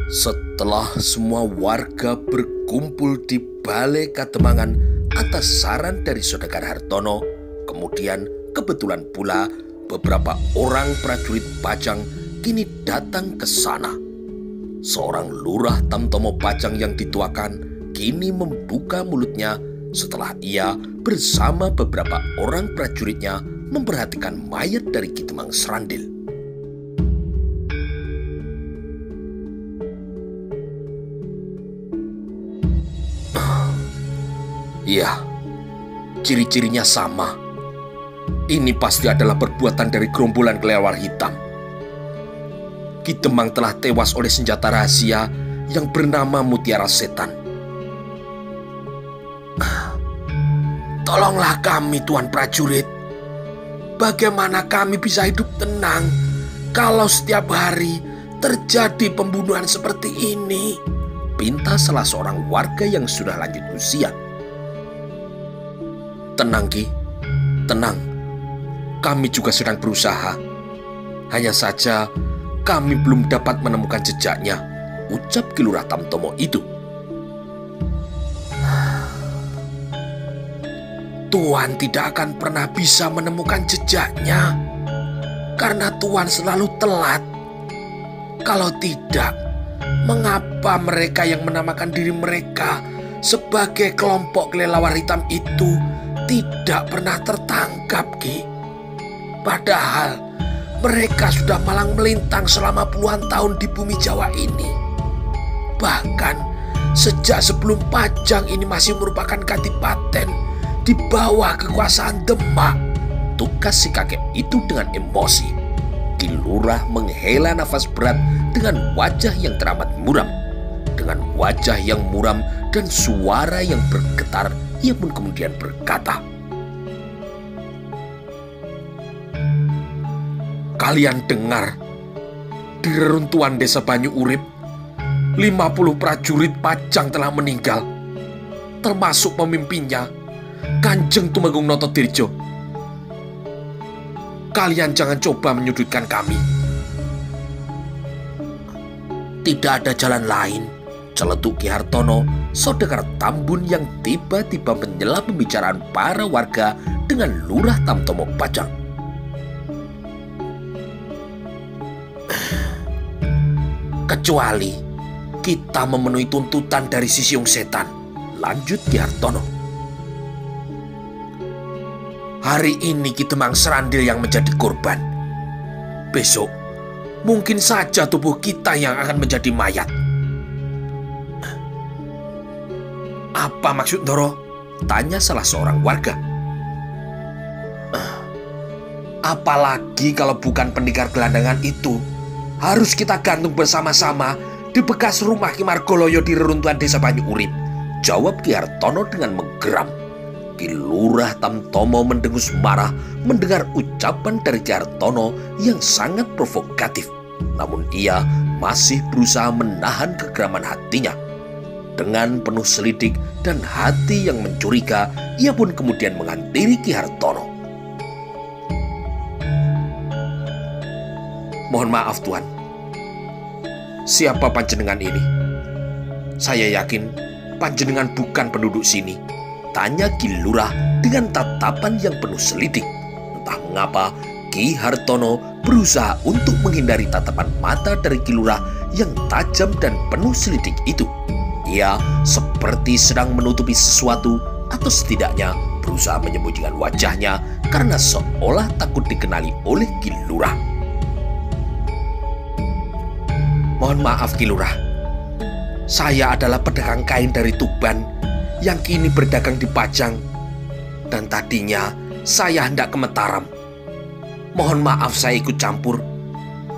Setelah semua warga berkumpul di Balai Kademangan atas saran dari Saudagar Hartono, kemudian kebetulan pula beberapa orang prajurit Pajang kini datang ke sana. Seorang lurah Tamtomo Pajang yang dituakan kini membuka mulutnya setelah ia bersama beberapa orang prajuritnya memperhatikan mayat dari Ki Demang Serandil. Ya, ciri-cirinya sama. Ini pasti adalah perbuatan dari gerombolan kelelawar hitam. Ki Demang telah tewas oleh senjata rahasia yang bernama Mutiara Setan. Tolonglah kami, Tuan Prajurit. Bagaimana kami bisa hidup tenang kalau setiap hari terjadi pembunuhan seperti ini? Pinta salah seorang warga yang sudah lanjut usia. Tenang, Ki. Tenang. Kami juga sedang berusaha. Hanya saja kami belum dapat menemukan jejaknya, ucap Ki Lurah Tamtomo itu. Tuan tidak akan pernah bisa menemukan jejaknya karena Tuan selalu telat. Kalau tidak, mengapa mereka yang menamakan diri mereka sebagai kelompok kelelawar hitam itu tidak pernah tertangkap, Ki? Padahal mereka sudah malang melintang selama puluhan tahun di bumi Jawa ini. Bahkan sejak sebelum Pajang ini masih merupakan kadipaten di bawah kekuasaan Demak. Tukas si kakek itu dengan emosi. Ki Lurah menghela nafas berat dengan wajah yang teramat muram. Dengan wajah yang muram dan suara yang bergetar, ia pun kemudian berkata, "Kalian dengar, di reruntuhan desa Banyu Urip, 50 prajurit Pajang telah meninggal, termasuk pemimpinnya, Kanjeng Tumenggung Notodirjo. Kalian jangan coba menyudutkan kami." Tidak ada jalan lain, celetuk Ki Hartono, Saudagar Tambun yang tiba-tiba menyela pembicaraan para warga dengan Lurah Tamtomo Pajang. Kecuali kita memenuhi tuntutan dari si Siung Setan, lanjut Ki Hartono. Hari ini Ki Demang Serandil yang menjadi korban. Besok mungkin saja tubuh kita yang akan menjadi mayat. Apa maksud Ndoro? Tanya salah seorang warga. Apalagi kalau bukan pendekar gelandangan itu, harus kita gantung bersama-sama di bekas rumah Ki Margoloyo di reruntuhan desa Banyu Urip, jawab Ki Hartono dengan menggeram. Ki Lurah Tamtomo mendengus marah mendengar ucapan dari Ki Hartono yang sangat provokatif. Namun ia masih berusaha menahan kegeraman hatinya. Dengan penuh selidik dan hati yang mencuriga, ia pun kemudian menghampiri Ki Hartono. Mohon maaf, Tuan. Siapa panjenengan ini? Saya yakin panjenengan bukan penduduk sini, tanya Ki Lurah dengan tatapan yang penuh selidik. Entah mengapa Ki Hartono berusaha untuk menghindari tatapan mata dari Ki Lurah yang tajam dan penuh selidik itu. Ia seperti sedang menutupi sesuatu atau setidaknya berusaha menyembunyikan wajahnya karena seolah takut dikenali oleh Ki Lurah. Mohon maaf Ki Lurah, saya adalah pedagang kain dari Tuban yang kini berdagang di Pajang, dan tadinya saya hendak ke Mataram. Mohon maaf saya ikut campur,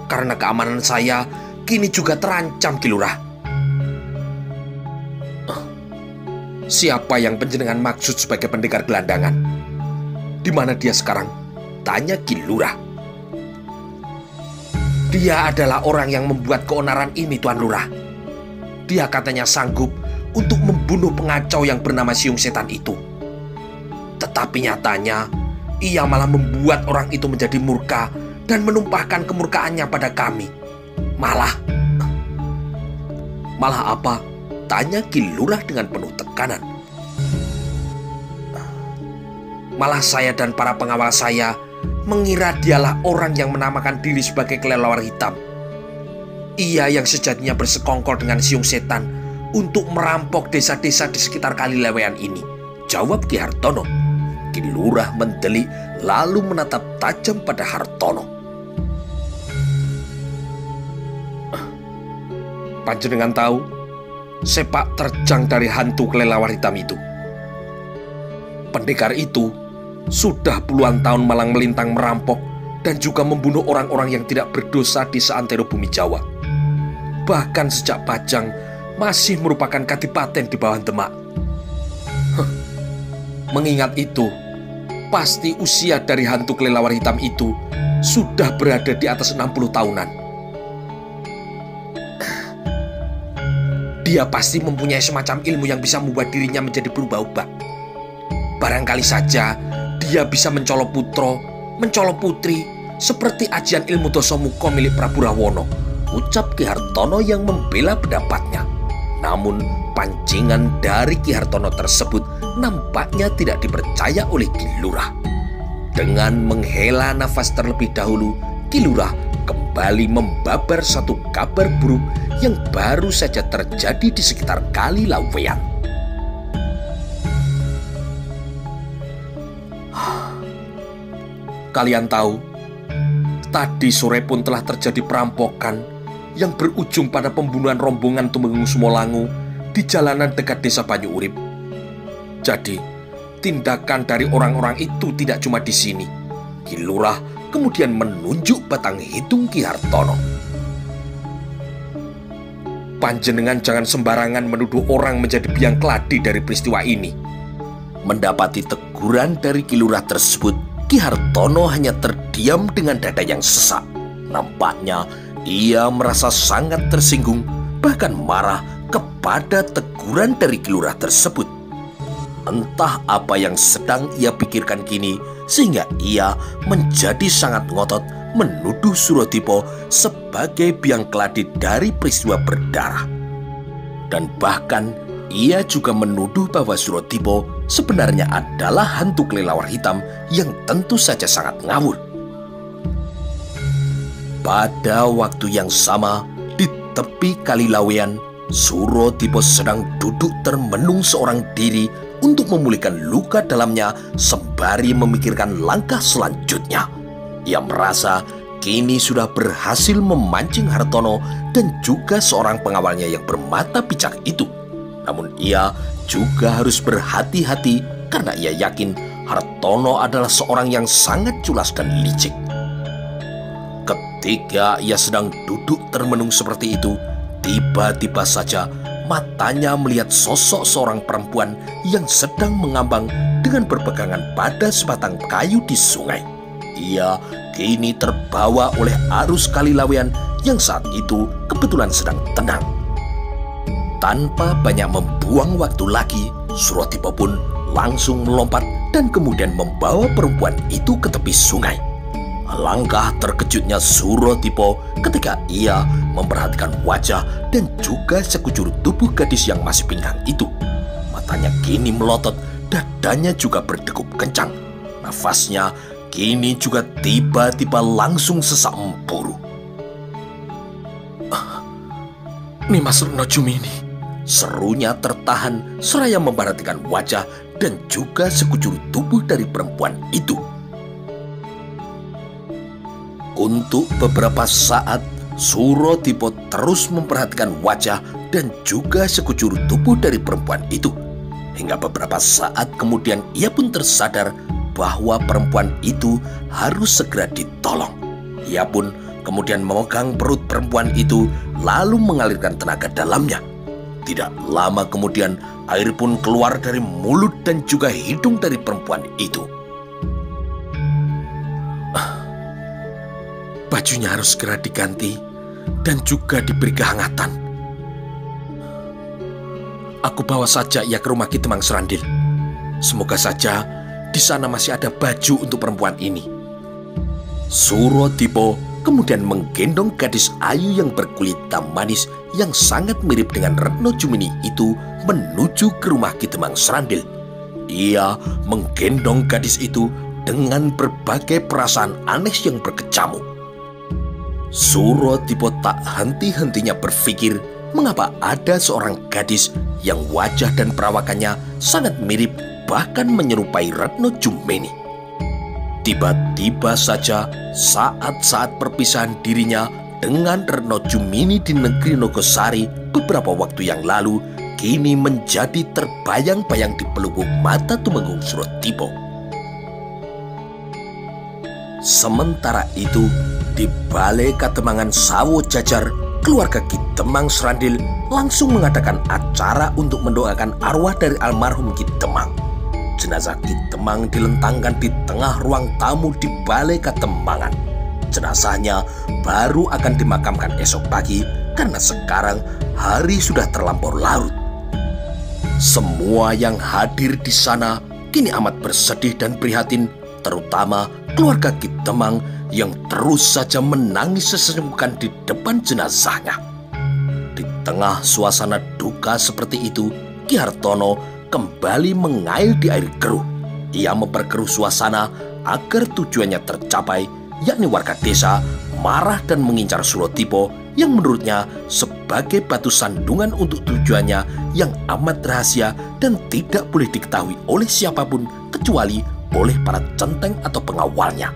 karena keamanan saya kini juga terancam Ki Lurah. Siapa yang panjenengan maksud sebagai pendekar gelandangan? Di mana dia sekarang? Tanya Ki Lurah. Dia adalah orang yang membuat keonaran ini, Tuan Lurah. Dia katanya sanggup untuk membunuh pengacau yang bernama Siung Setan itu. Tetapi nyatanya, ia malah membuat orang itu menjadi murka dan menumpahkan kemurkaannya pada kami. Malah, Malah apa? Tanya Ki Lurah dengan penuh tekanan. Malah saya dan para pengawal saya mengira dialah orang yang menamakan diri sebagai kelelawar hitam. Ia yang sejatinya bersekongkol dengan siung setan untuk merampok desa-desa di sekitar Kalilewean ini, jawab Ki Hartono. Ki Lurah mendelik lalu menatap tajam pada Hartono. Panjenengan tahu sepak terjang dari hantu kelelawar hitam itu? Pendekar itu sudah puluhan tahun malang melintang merampok dan juga membunuh orang-orang yang tidak berdosa di seantero bumi Jawa. Bahkan sejak Bajang masih merupakan kadipaten di bawah Demak. Mengingat itu, pasti usia dari hantu kelelawar hitam itu sudah berada di atas 60 tahunan. Dia pasti mempunyai semacam ilmu yang bisa membuat dirinya menjadi berubah-ubah. Barangkali saja dia bisa mencolok putra, mencolok putri, seperti ajian ilmu Dasamuka milik Prabu Rawono, ucap Ki Hartono yang membela pendapatnya. Namun pancingan dari Ki Hartono tersebut nampaknya tidak dipercaya oleh Ki Lurah. Dengan menghela nafas terlebih dahulu, Ki Lurah kembali membabar satu kabar buruk yang baru saja terjadi di sekitar Kalilawean. Kalian tahu, tadi sore pun telah terjadi perampokan yang berujung pada pembunuhan rombongan Tumenggung Sumolangu di jalanan dekat desa Banyu Urip. Jadi, tindakan dari orang-orang itu tidak cuma di sini. Ki Lurah kemudian menunjuk batang hidung Ki Hartono. Panjenengan jangan sembarangan menuduh orang menjadi biang keladi dari peristiwa ini. Mendapati teguran dari Ki Lurah tersebut, Ki Hartono hanya terdiam dengan dada yang sesak. Nampaknya ia merasa sangat tersinggung, bahkan marah kepada teguran dari Ki Lurah tersebut. Entah apa yang sedang ia pikirkan kini, sehingga ia menjadi sangat ngotot menuduh Surodipo sebagai biang keladi dari peristiwa berdarah. Dan bahkan ia juga menuduh bahwa Surodipo sebenarnya adalah hantu kelelawar hitam yang tentu saja sangat ngawur. Pada waktu yang sama, di tepi Kalilawean, Surodipo sedang duduk termenung seorang diri untuk memulihkan luka dalamnya sembari memikirkan langkah selanjutnya. Ia merasa kini sudah berhasil memancing Hartono dan juga seorang pengawalnya yang bermata picak itu. Namun ia juga harus berhati-hati karena ia yakin Hartono adalah seorang yang sangat culas dan licik. Ketika ia sedang duduk termenung seperti itu, tiba-tiba saja matanya melihat sosok seorang perempuan yang sedang mengambang dengan berpegangan pada sebatang kayu di sungai. Ia kini terbawa oleh arus Kalilawean yang saat itu kebetulan sedang tenang. Tanpa banyak membuang waktu lagi, Surodipo pun langsung melompat dan kemudian membawa perempuan itu ke tepi sungai. Alangkah terkejutnya Surodipo ketika ia memperhatikan wajah dan juga sekujur tubuh gadis yang masih pinggang itu. Matanya kini melotot, dadanya juga berdegup kencang. Nafasnya kini juga tiba-tiba langsung sesak memburu. Nimas Renojumini, serunya tertahan seraya memperhatikan wajah dan juga sekujur tubuh dari perempuan itu. Untuk beberapa saat, Surodipo terus memperhatikan wajah dan juga sekujur tubuh dari perempuan itu. Hingga beberapa saat kemudian ia pun tersadar bahwa perempuan itu harus segera ditolong. Ia pun kemudian memegang perut perempuan itu lalu mengalirkan tenaga dalamnya. Tidak lama kemudian air pun keluar dari mulut dan juga hidung dari perempuan itu. Bajunya harus segera diganti dan juga diberi kehangatan. Aku bawa saja ia ke rumah Ki Temang Serandil. Semoga saja di sana masih ada baju untuk perempuan ini. Surodipo kemudian menggendong gadis ayu yang berkulit hitam manis yang sangat mirip dengan Retno Jumini itu menuju ke rumah Ki Demang Srandil. Ia menggendong gadis itu dengan berbagai perasaan aneh yang berkecamuk. Suratipo tak henti-hentinya berpikir mengapa ada seorang gadis yang wajah dan perawakannya sangat mirip bahkan menyerupai Retno Jumini. Tiba-tiba saja saat-saat perpisahan dirinya dengan Retno Jumini di negeri Nogosari beberapa waktu yang lalu kini menjadi terbayang-bayang di pelupuk mata Tumenggung Suratipo. Sementara itu, di Balai Kademangan Sawo Jajar, keluarga Ki Demang Srandil langsung mengadakan acara untuk mendoakan arwah dari almarhum Ki Demang. Jenazah Ki Demang dilentangkan di tengah ruang tamu di Balai Kademangan. Jenazahnya baru akan dimakamkan esok pagi karena sekarang hari sudah terlampau larut. Semua yang hadir di sana kini amat bersedih dan prihatin, terutama keluarga Ki Demang yang terus saja menangis sesenggukan di depan jenazahnya. Di tengah suasana duka seperti itu, Ki Hartono kembali mengail di air keruh. Ia memperkeruh suasana agar tujuannya tercapai, yakni warga desa marah dan mengincar Suratipo yang menurutnya sebagai batu sandungan untuk tujuannya yang amat rahasia dan tidak boleh diketahui oleh siapapun kecuali oleh para centeng atau pengawalnya.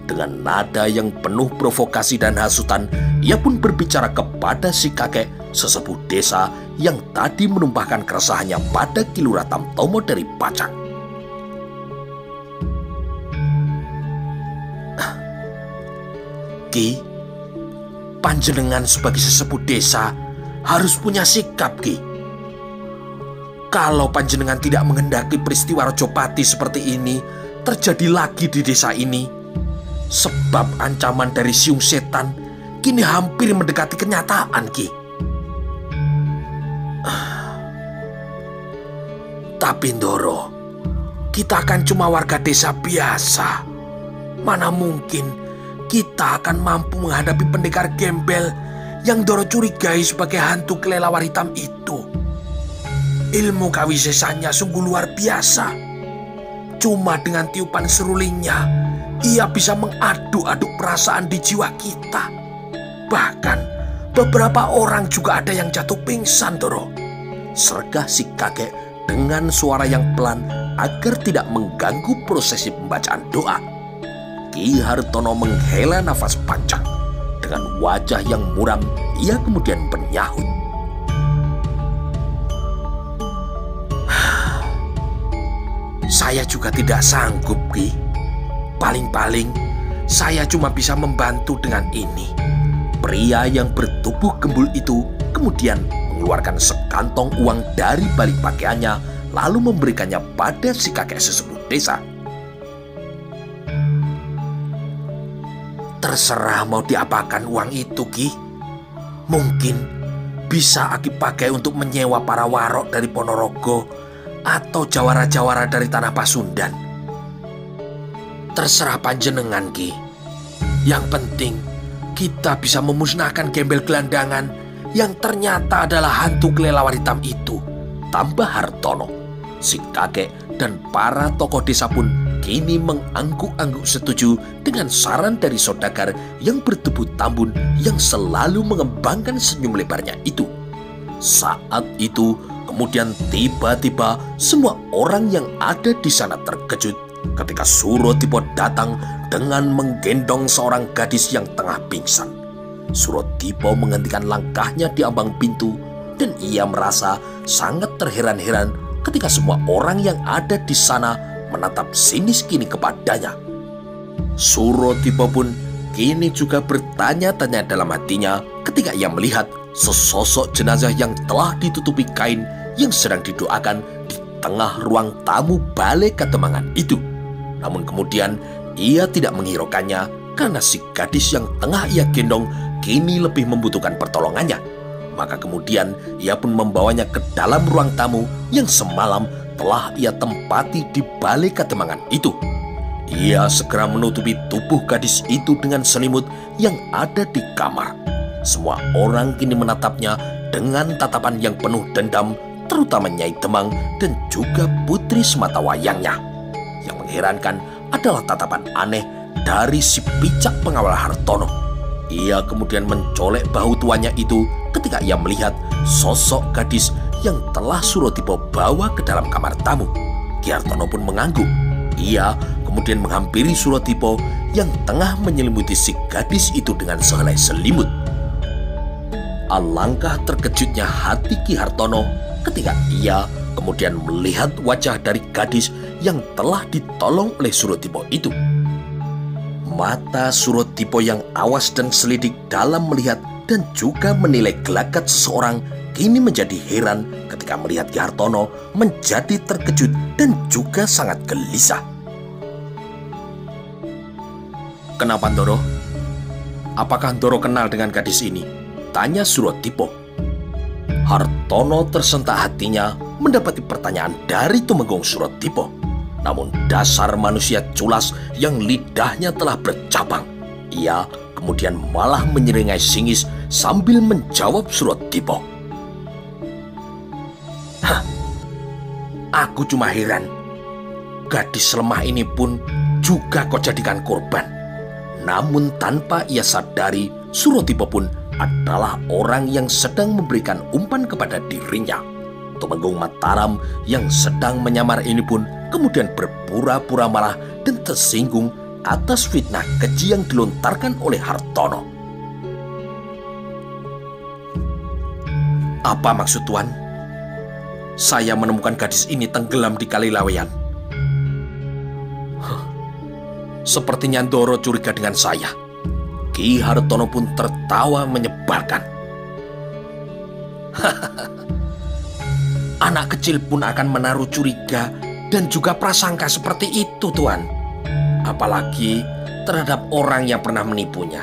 Dengan nada yang penuh provokasi dan hasutan, ia pun berbicara kepada si kakek sesepuh desa yang tadi menumpahkan keresahannya pada Ki Lurah Tamtomo dari Pacang. Ki, panjenengan sebagai sesepuh desa harus punya sikap, Ki. Kalau panjenengan tidak menghendaki peristiwa Rajopati seperti ini terjadi lagi di desa ini, sebab ancaman dari siung setan kini hampir mendekati kenyataan, Ki. Tapi Ndoro, kita kan cuma warga desa biasa. Mana mungkin kita akan mampu menghadapi pendekar gembel yang Ndoro curigai sebagai hantu kelelawar hitam itu. Ilmu kawisesannya sungguh luar biasa. Cuma dengan tiupan serulingnya, ia bisa mengaduk-aduk perasaan di jiwa kita. Bahkan beberapa orang juga ada yang jatuh pingsan, Ndoro. Sergah si kakek dengan suara yang pelan agar tidak mengganggu prosesi pembacaan doa. Ki Hartono menghela nafas panjang. Dengan wajah yang muram, ia kemudian menyahut. Saya juga tidak sanggup, Ki. Paling-paling saya cuma bisa membantu dengan ini. Pria yang bertubuh gembul itu kemudian mengeluarkan sekantong uang dari balik pakaiannya lalu memberikannya pada si kakek sesepuh desa. Terserah mau diapakan uang itu, Ki. Mungkin bisa Aki pakai untuk menyewa para warok dari Ponorogo atau jawara-jawara dari tanah Pasundan. Terserah panjenengan, Ki. Yang penting kita bisa memusnahkan gembel gelandangan yang ternyata adalah hantu kelelawar hitam itu, tambah Hartono. Si kakek dan para tokoh desa pun kini mengangguk-angguk setuju dengan saran dari saudagar yang bertubuh tambun yang selalu mengembangkan senyum lebarnya itu. Saat itu kemudian tiba-tiba semua orang yang ada di sana terkejut ketika Suratipo datang dengan menggendong seorang gadis yang tengah pingsan. Suratipo menghentikan langkahnya di ambang pintu dan ia merasa sangat terheran-heran ketika semua orang yang ada di sana menatap sinis kini kepadanya. Suratipo pun kini juga bertanya-tanya dalam hatinya ketika ia melihat sesosok jenazah yang telah ditutupi kain yang sedang didoakan di tengah ruang tamu Balai Kademangan itu. Namun kemudian ia tidak menghiraukannya karena si gadis yang tengah ia gendong kini lebih membutuhkan pertolongannya. Maka kemudian ia pun membawanya ke dalam ruang tamu yang semalam telah ia tempati di Balai Kademangan itu. Ia segera menutupi tubuh gadis itu dengan selimut yang ada di kamar. Semua orang kini menatapnya dengan tatapan yang penuh dendam, terutama Nyai Demang dan juga putri sematawayangnya. Yang mengherankan adalah tatapan aneh dari si picak pengawal Hartono. Ia kemudian mencolek bahu tuannya itu ketika ia melihat sosok gadis yang telah Suratipo bawa ke dalam kamar tamu. Ki Hartono pun mengangguk. Ia kemudian menghampiri Suratipo yang tengah menyelimuti si gadis itu dengan sehelai selimut. Alangkah terkejutnya hati Ki Hartono ketika ia kemudian melihat wajah dari gadis yang telah ditolong oleh Suratipo itu. Mata Suratipo yang awas dan selidik dalam melihat dan juga menilai gelagat seseorang kini menjadi heran ketika melihat Ki Hartono menjadi terkejut dan juga sangat gelisah. "Kenapa, Ndoro? Apakah Ndoro kenal dengan gadis ini?" tanya Suratipo. Hartono tersentak hatinya mendapati pertanyaan dari Tumenggung Suratipo. Namun dasar manusia culas yang lidahnya telah bercabang, ia kemudian malah menyeringai singis sambil menjawab Suratipo. "Hah, aku cuma heran. Gadis lemah ini pun juga kau jadikan korban." Namun tanpa ia sadari, Suratipo pun adalah orang yang sedang memberikan umpan kepada dirinya. Tumenggung Mataram yang sedang menyamar ini pun kemudian berpura-pura marah dan tersinggung atas fitnah keji yang dilontarkan oleh Hartono. "Apa maksud Tuan? Saya menemukan gadis ini tenggelam di Kali Laweyan. Sepertinya Ndoro curiga dengan saya." Ki Hartono pun tertawa menyebalkan. "Anak kecil pun akan menaruh curiga dan juga prasangka seperti itu, Tuan. Apalagi terhadap orang yang pernah menipunya."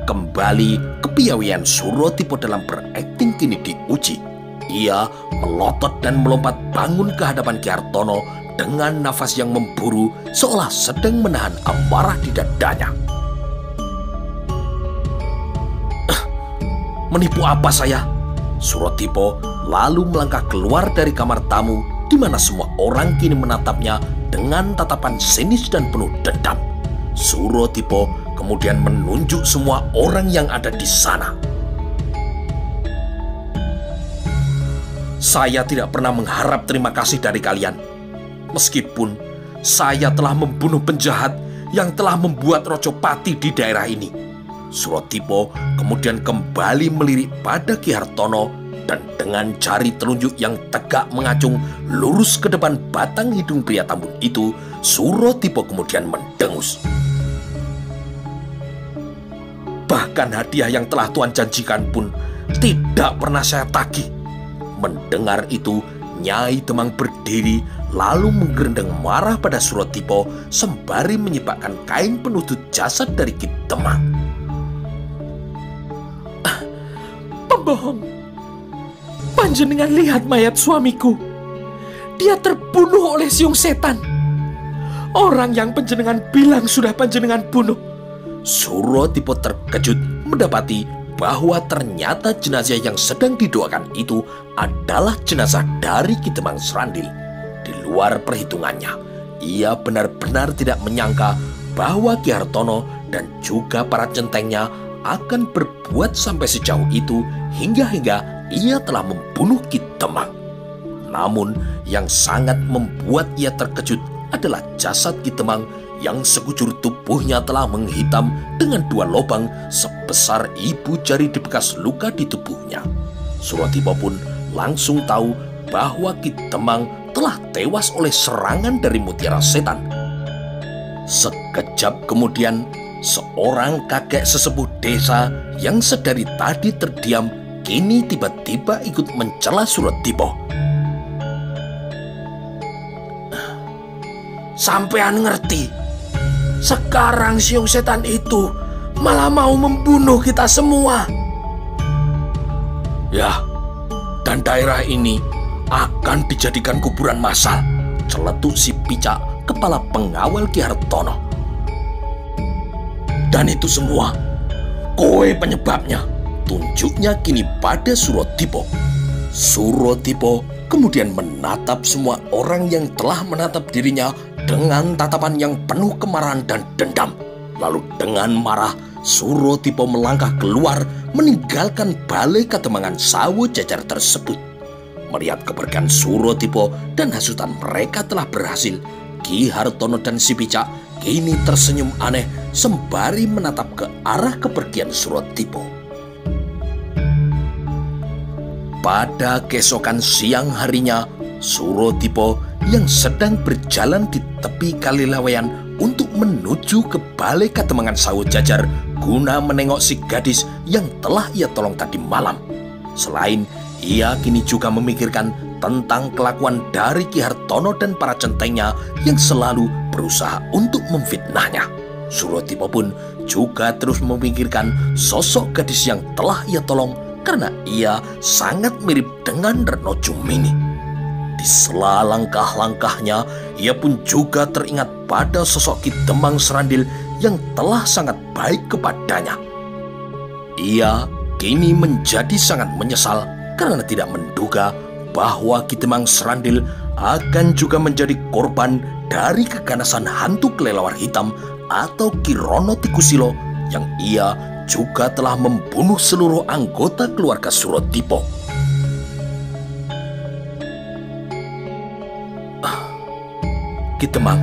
Kembali kepiawaian Suratipo dalam berakting kini diuji. Ia melotot dan melompat bangun ke hadapan Ki Hartono dengan nafas yang memburu seolah sedang menahan amarah di dadanya. "Menipu apa saya?" Suratipo lalu melangkah keluar dari kamar tamu di mana semua orang kini menatapnya dengan tatapan sinis dan penuh dendam. Suratipo kemudian menunjuk semua orang yang ada di sana. "Saya tidak pernah mengharap terima kasih dari kalian. Meskipun saya telah membunuh penjahat yang telah membuat Rojopati di daerah ini." Suratipo kemudian kembali melirik pada Ki Hartono dan dengan jari telunjuk yang tegak mengacung lurus ke depan batang hidung pria tambun itu, Suratipo kemudian mendengus. "Bahkan hadiah yang telah Tuan janjikan pun tidak pernah saya tagih." Mendengar itu, Nyai Demang berdiri lalu menggerendeng marah pada Suratipo sembari menyibakkan kain penutup jasad dari Ki Demang. "Pembohong, panjenengan lihat mayat suamiku. Dia terbunuh oleh siung setan. Orang yang panjenengan bilang sudah panjenengan bunuh." Suratipo terkejut mendapati bahwa ternyata jenazah yang sedang didoakan itu adalah jenazah dari Ki Demang Serandil. Di luar perhitungannya, ia benar-benar tidak menyangka bahwa Ki Hartono dan juga para centengnya akan berbuat sampai sejauh itu hingga ia telah membunuh Ki Demang. Namun yang sangat membuat ia terkejut adalah jasad Ki Demang yang sekujur tubuhnya telah menghitam dengan 2 lubang sebesar ibu jari di bekas luka di tubuhnya. Suratipo pun langsung tahu bahwa Ki Demang telah tewas oleh serangan dari mutiara setan. Sekejap kemudian, seorang kakek sesepuh desa yang sedari tadi terdiam kini tiba-tiba ikut mencela Suratipo. "Sampean ngerti? Sekarang siung setan itu malah mau membunuh kita semua. Ya, dan daerah ini akan dijadikan kuburan massal," celetuk si picak kepala pengawal Ki Hartono. "Dan itu semua Kowe penyebabnya. Tunjuknya kini pada Suratipa. Suratipa kemudian menatap semua orang yang telah menatap dirinya dengan tatapan yang penuh kemarahan dan dendam. Lalu dengan marah, Suratipa melangkah keluar meninggalkan balai Kademangan Sawo Jajar tersebut. Melihat kepergian Suratipa dan hasutan mereka telah berhasil, Ki Hartono dan si Picak kini tersenyum aneh sembari menatap ke arah kepergian Suratipa. Pada keesokan siang harinya, Suratipa yang sedang berjalan di tepi Kali Laweyan untuk menuju ke balai Kademangan Sawo Jajar guna menengok si gadis yang telah ia tolong tadi malam. Selain, ia kini juga memikirkan tentang kelakuan dari Ki Hartono dan para centengnya yang selalu berusaha untuk memfitnahnya. Suratipa pun juga terus memikirkan sosok gadis yang telah ia tolong karena ia sangat mirip dengan Retno Jumini. Di sela langkah-langkahnya, ia pun juga teringat pada sosok Ki Demang Serandil yang telah sangat baik kepadanya. Ia kini menjadi sangat menyesal karena tidak menduga bahwa Ki Demang Serandil akan juga menjadi korban dari keganasan hantu kelelawar hitam atau Ki Rono Tikusilo yang ia juga telah membunuh seluruh anggota keluarga Suratipa. Ki Demang,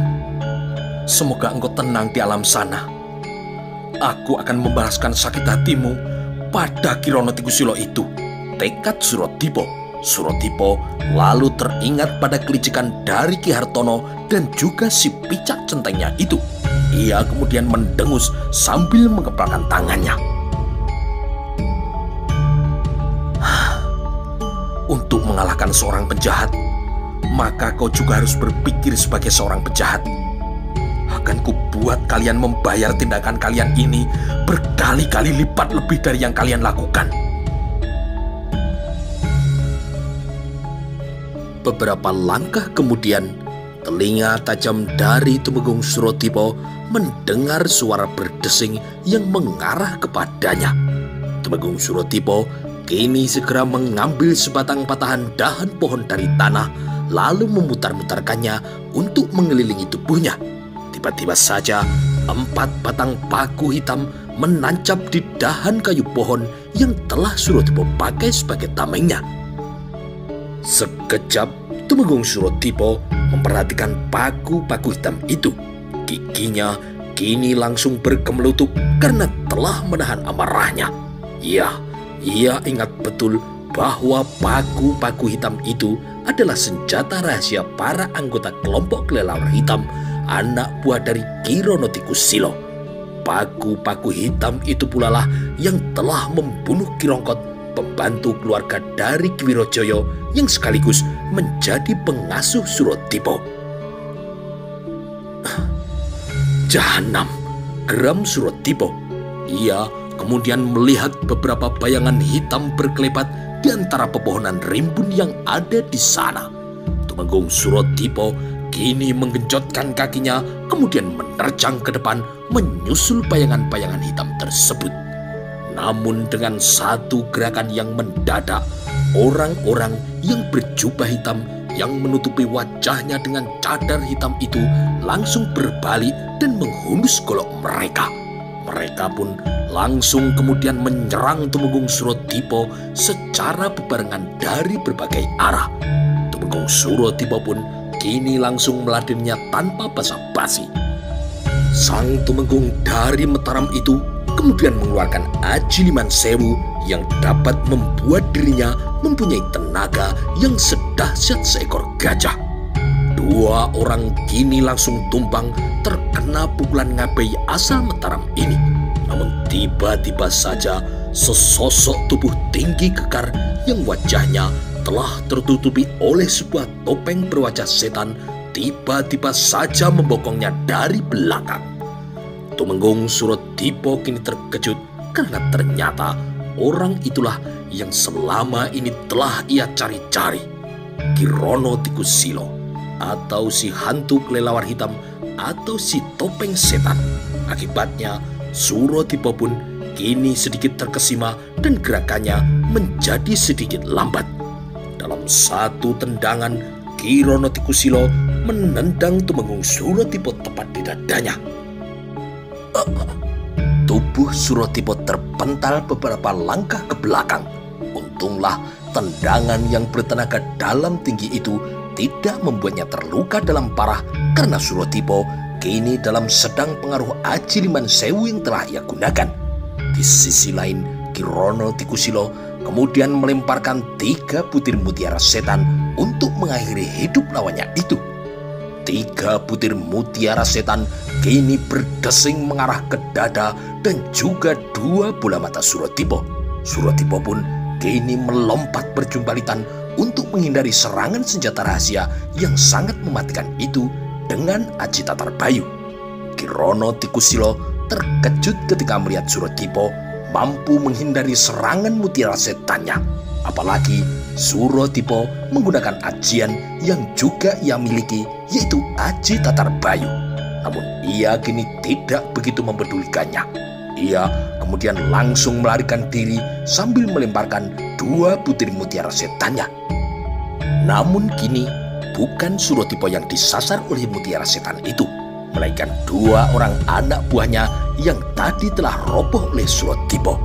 semoga engkau tenang di alam sana. Aku akan membalaskan sakit hatimu pada Ki Rono Tikusilo itu, tekad Suratipa. Suratipa lalu teringat pada kelicikan dari Ki Hartono dan juga si Picak centengnya itu. Ia kemudian mendengus sambil mengepalkan tangannya. Untuk mengalahkan seorang penjahat, maka kau juga harus berpikir sebagai seorang penjahat. Akan kubuat kalian membayar tindakan kalian ini berkali-kali lipat lebih dari yang kalian lakukan. Beberapa langkah kemudian, telinga tajam dari Tumenggung Suratipa mendengar suara berdesing yang mengarah kepadanya. Tumenggung Suratipa kini segera mengambil sebatang patahan dahan pohon dari tanah, lalu memutar-mutarkannya untuk mengelilingi tubuhnya. Tiba-tiba saja 4 batang paku hitam menancap di dahan kayu pohon yang telah Suratipa pakai sebagai tamengnya. Sekejap, Tumenggung Suratipa memperhatikan paku-paku hitam itu. Giginya kini langsung berkemelutuk karena telah menahan amarahnya. Ia ingat betul bahwa paku-paku hitam itu adalah senjata rahasia para anggota kelompok kelelawar hitam, anak buah dari Ki Rono Tikusilo. Paku-paku hitam itu pula lah yang telah membunuh Ki Rongkot, pembantu keluarga dari Ki Wirojoyo yang sekaligus menjadi pengasuh Suratipa. Jahanam, geram Suratipa. Ia kemudian melihat beberapa bayangan hitam berkelebat di antara pepohonan rimbun yang ada di sana. Tumenggung Suratipa kini menggenjotkan kakinya, kemudian menerjang ke depan menyusul bayangan-bayangan hitam tersebut. Namun dengan satu gerakan yang mendadak, orang-orang yang berjubah hitam yang menutupi wajahnya dengan cadar hitam itu langsung berbalik dan menghunus golok mereka. Mereka pun langsung kemudian menyerang Tumenggung Suratipa secara bebarengan dari berbagai arah. Tumenggung Suratipa pun kini langsung meladennya tanpa basa-basi. Sang Tumenggung dari Mataram itu kemudian mengeluarkan Aji Liman Sewu yang dapat membuat dirinya mempunyai tenaga yang sedahsyat seekor gajah. 2 orang kini langsung tumbang terkena pukulan Ngabei asal Mataram ini. Namun tiba-tiba saja sesosok tubuh tinggi kekar yang wajahnya telah tertutupi oleh sebuah topeng berwajah setan tiba-tiba saja membokongnya dari belakang. Tumenggung Suratipa kini terkejut karena ternyata orang itulah yang selama ini telah ia cari-cari, Ki Rono Tikusilo, atau si hantu kelelawar hitam, atau si topeng setan. Akibatnya Suratipa pun kini sedikit terkesima dan gerakannya menjadi sedikit lambat. Dalam satu tendangan, Ki Rono Tikusilo menendang Tumenggung Suratipo tepat di dadanya. Tubuh Suratipo terpental beberapa langkah ke belakang. Untunglah tendangan yang bertenaga dalam tinggi itu tidak membuatnya terluka dalam parah, karena Suratipo kini dalam sedang pengaruh Aji Liman Sewu yang telah ia gunakan. Di sisi lain, Ki Rono Tikusilo kemudian melemparkan 3 butir mutiara setan untuk mengakhiri hidup lawannya itu. 3 butir mutiara setan kini berdesing mengarah ke dada dan juga 2 bola mata Suratipo. Suratipo pun kini melompat berjumpalitan untuk menghindari serangan senjata rahasia yang sangat mematikan itu dengan Aji Tatar Bayu. Ki Rono Tikusilo terkejut ketika melihat Suratipo mampu menghindari serangan mutiara setannya. Apalagi Suratipo menggunakan ajian yang juga ia miliki, yaitu Aji Tatar Bayu. Namun ia kini tidak begitu mempedulikannya. Ia kemudian langsung melarikan diri sambil melemparkan 2 butir mutiara setannya. Namun kini bukan Suratipo yang disasar oleh mutiara setan itu, melainkan 2 orang anak buahnya yang tadi telah roboh oleh Suratipo.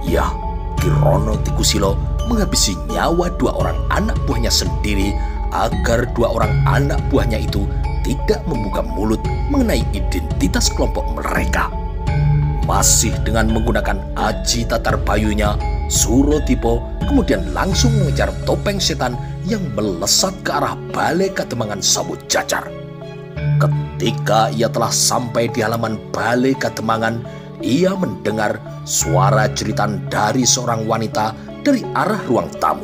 Ya, Ki Rono Tikusilo menghabisi nyawa 2 orang anak buahnya sendiri agar 2 orang anak buahnya itu tidak membuka mulut mengenai identitas kelompok mereka. Masih dengan menggunakan Aji Tatar Bayunya, Suratipo kemudian langsung mengejar topeng setan yang melesat ke arah Balai Kademangan Sawu Jajar. Ketika ia telah sampai di halaman Balai Kademangan, ia mendengar suara jeritan dari seorang wanita dari arah ruang tamu.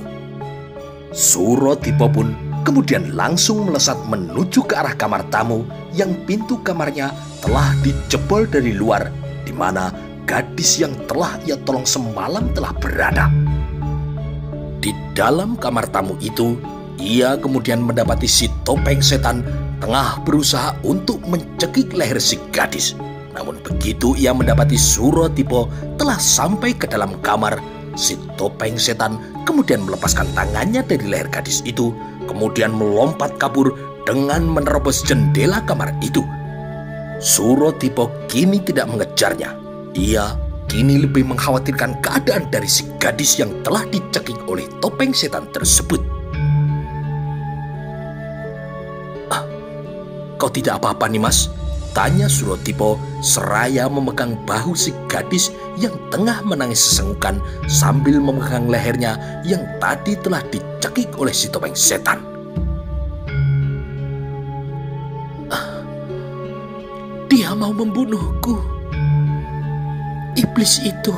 Suratipo pun kemudian langsung melesat menuju ke arah kamar tamu yang pintu kamarnya telah dijebol dari luar, di mana gadis yang telah ia tolong semalam telah berada. Di dalam kamar tamu itu, ia kemudian mendapati si topeng setan tengah berusaha untuk mencekik leher si gadis. Namun begitu ia mendapati Suratipo telah sampai ke dalam kamar, si topeng setan kemudian melepaskan tangannya dari leher gadis itu, kemudian melompat kabur dengan menerobos jendela kamar itu. Suratipo kini tidak mengejarnya. Ia kini lebih mengkhawatirkan keadaan dari si gadis yang telah dicekik oleh topeng setan tersebut. "Kau tidak apa-apa, Nimas?" tanya Suratipo seraya memegang bahu si gadis yang tengah menangis sesenggukan sambil memegang lehernya yang tadi telah dicekik oleh si topeng setan. "Dia mau membunuhku. Iblis itu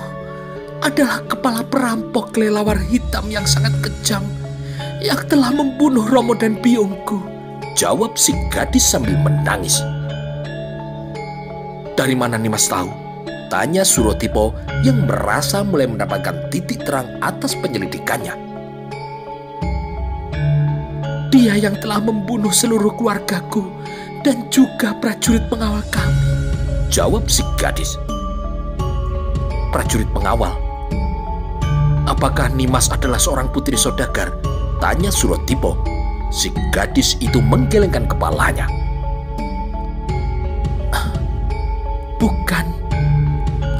adalah kepala perampok kelelawar hitam yang sangat kejam yang telah membunuh Romo dan biungku," jawab si gadis sambil menangis. "Dari mana Nimas tahu?" tanya Suratipo yang merasa mulai mendapatkan titik terang atas penyelidikannya. "Dia yang telah membunuh seluruh keluargaku dan juga prajurit pengawal kami," jawab si gadis. "Prajurit pengawal? Apakah Nimas adalah seorang putri saudagar?" tanya Suratipo. Si gadis itu menggelengkan kepalanya. "Bukan.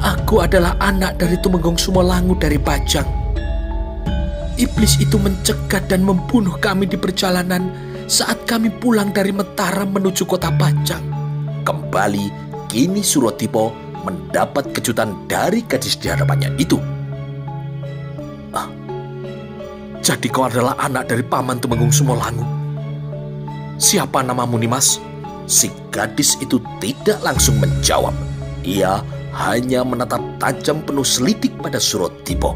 Aku adalah anak dari Tumenggung Sumolangu dari Pajang. Iblis itu mencegat dan membunuh kami di perjalanan saat kami pulang dari Mataram menuju kota Pajang." Kembali, kini Suratipo mendapat kejutan dari gadis di hadapannya itu. "Jadi kau adalah anak dari Paman Tumenggung Sumolangu. Siapa namamu, Nimas?" Si gadis itu tidak langsung menjawab. Ia hanya menatap tajam penuh selidik pada Suratipo.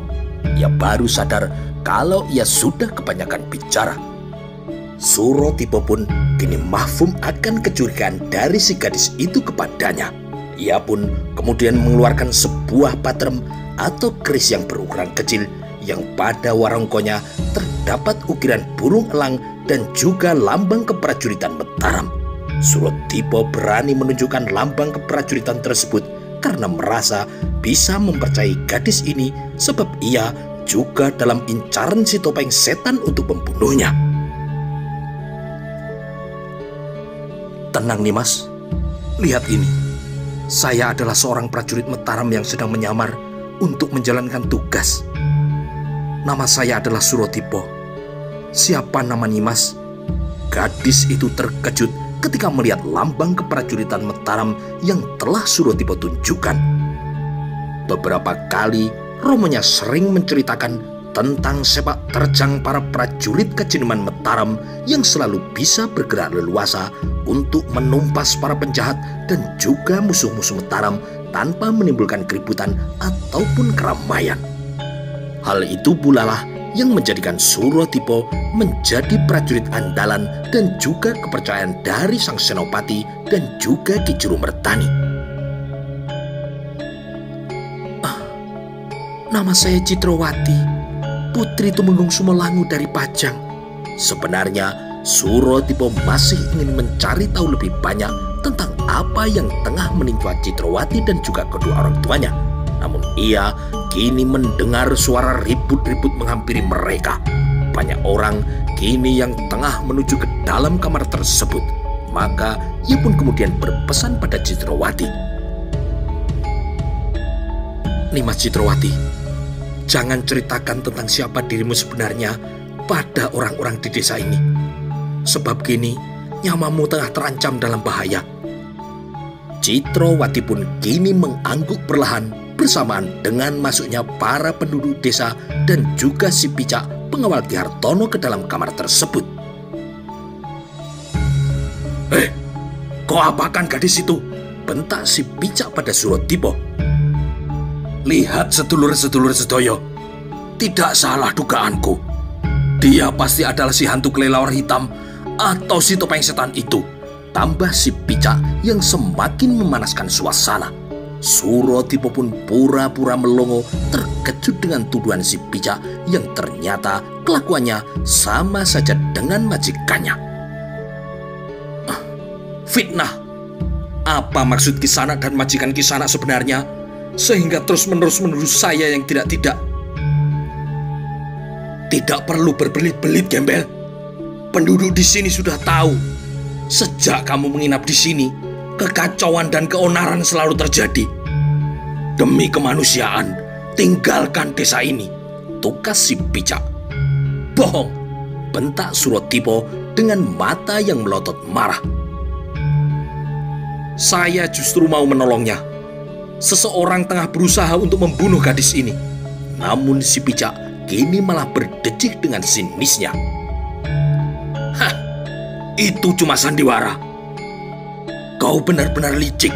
Ia baru sadar kalau ia sudah kebanyakan bicara. Suratipo pun kini mahfum akan kecurigaan dari si gadis itu kepadanya. Ia pun kemudian mengeluarkan sebuah patrem atau keris yang berukuran kecil yang pada warongkonya terdapat ukiran burung elang dan juga lambang keprajuritan Mataram. Suratipo berani menunjukkan lambang keprajuritan tersebut karena merasa bisa mempercayai gadis ini sebab ia juga dalam incaran si topeng setan untuk membunuhnya. Tenang Nimas, lihat ini. Saya adalah seorang prajurit Mataram yang sedang menyamar untuk menjalankan tugas. Nama saya adalah Suratipo. Siapa nama Nimas? Gadis itu terkejut ketika melihat lambang keprajuritan Mataram yang telah Suratipo tunjukkan. Beberapa kali Romonya sering menceritakan tentang sepak terjang para prajurit Kajeniman Mataram yang selalu bisa bergerak leluasa untuk menumpas para penjahat dan juga musuh-musuh Mataram tanpa menimbulkan keributan ataupun keramaian. Hal itu pula lah yang menjadikan Suratipo menjadi prajurit andalan dan juga kepercayaan dari sang senopati dan juga Ki Juru Mertani. Nama saya Citrawati, putri Tumenggung Sumelangu dari Pajang. Sebenarnya Suratipo masih ingin mencari tahu lebih banyak tentang apa yang tengah menimpa Citrawati dan juga kedua orang tuanya. Namun ia kini mendengar suara ribut-ribut menghampiri mereka. Banyak orang kini yang tengah menuju ke dalam kamar tersebut. Maka ia pun kemudian berpesan pada Citrawati. Nimas Citrawati, jangan ceritakan tentang siapa dirimu sebenarnya pada orang-orang di desa ini. Sebab kini nyawamu tengah terancam dalam bahaya. Citrawati pun kini mengangguk perlahan bersamaan dengan masuknya para penduduk desa dan juga si Picak pengawal Ki Hartono ke dalam kamar tersebut. Kau apakan gadis itu? Bentak si Picak pada Suratipo. Lihat sedulur-sedulur sedoyo, tidak salah dugaanku. Dia pasti adalah si hantu kelelawar hitam atau si topeng setan itu. Tambah si Picak yang semakin memanaskan suasana. Suratipo pun pura-pura melongo terkejut dengan tuduhan si Picak yang ternyata kelakuannya sama saja dengan majikannya. Fitnah. Apa maksud Kisanak dan majikan Kisanak sebenarnya? Sehingga terus-menerus menuduh saya yang tidak-tidak. Tidak perlu berbelit-belit, Gembel. Penduduk di sini sudah tahu. Sejak kamu menginap di sini, kekacauan dan keonaran selalu terjadi. Demi kemanusiaan, tinggalkan desa ini, tukas si Picak. Bohong, bentak Suratipo dengan mata yang melotot marah. Saya justru mau menolongnya. Seseorang tengah berusaha untuk membunuh gadis ini. Namun si Picak kini malah berdecik dengan sinisnya. Hah, itu cuma sandiwara. Kau benar-benar licik.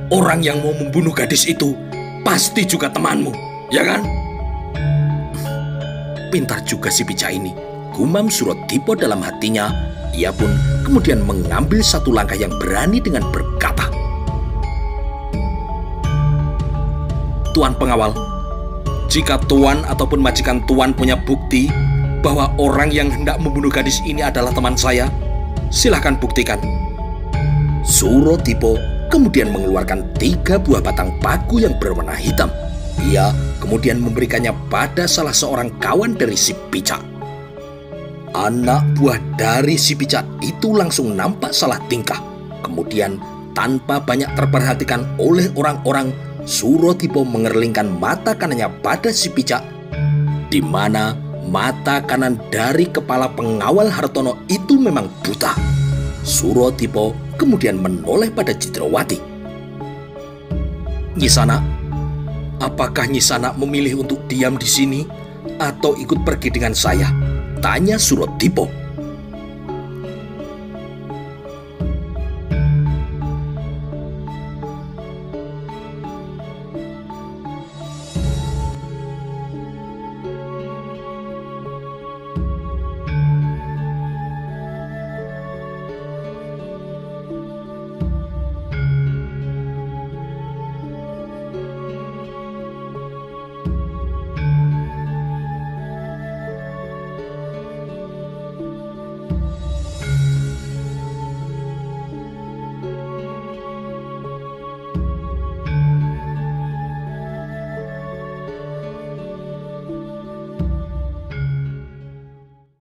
Orang yang mau membunuh gadis itu pasti juga temanmu, ya kan? Pintar juga si Picak ini, gumam Suratipo dalam hatinya. Ia pun kemudian mengambil satu langkah yang berani dengan berkata, Tuan pengawal, jika Tuan ataupun majikan Tuan punya bukti bahwa orang yang hendak membunuh gadis ini adalah teman saya, silahkan buktikan. Suratipo kemudian mengeluarkan 3 buah batang paku yang berwarna hitam. Ia kemudian memberikannya pada salah seorang kawan dari si Picak. Anak buah dari si Picak itu langsung nampak salah tingkah. Kemudian tanpa banyak terperhatikan oleh orang-orang, Suratipo mengerlingkan mata kanannya pada si Picak, di mana mata kanan dari kepala pengawal Hartono itu memang buta. Suratipo kemudian menoleh pada Citrawati. Nyisana, apakah Nyisana memilih untuk diam di sini atau ikut pergi dengan saya? Tanya Suratipo.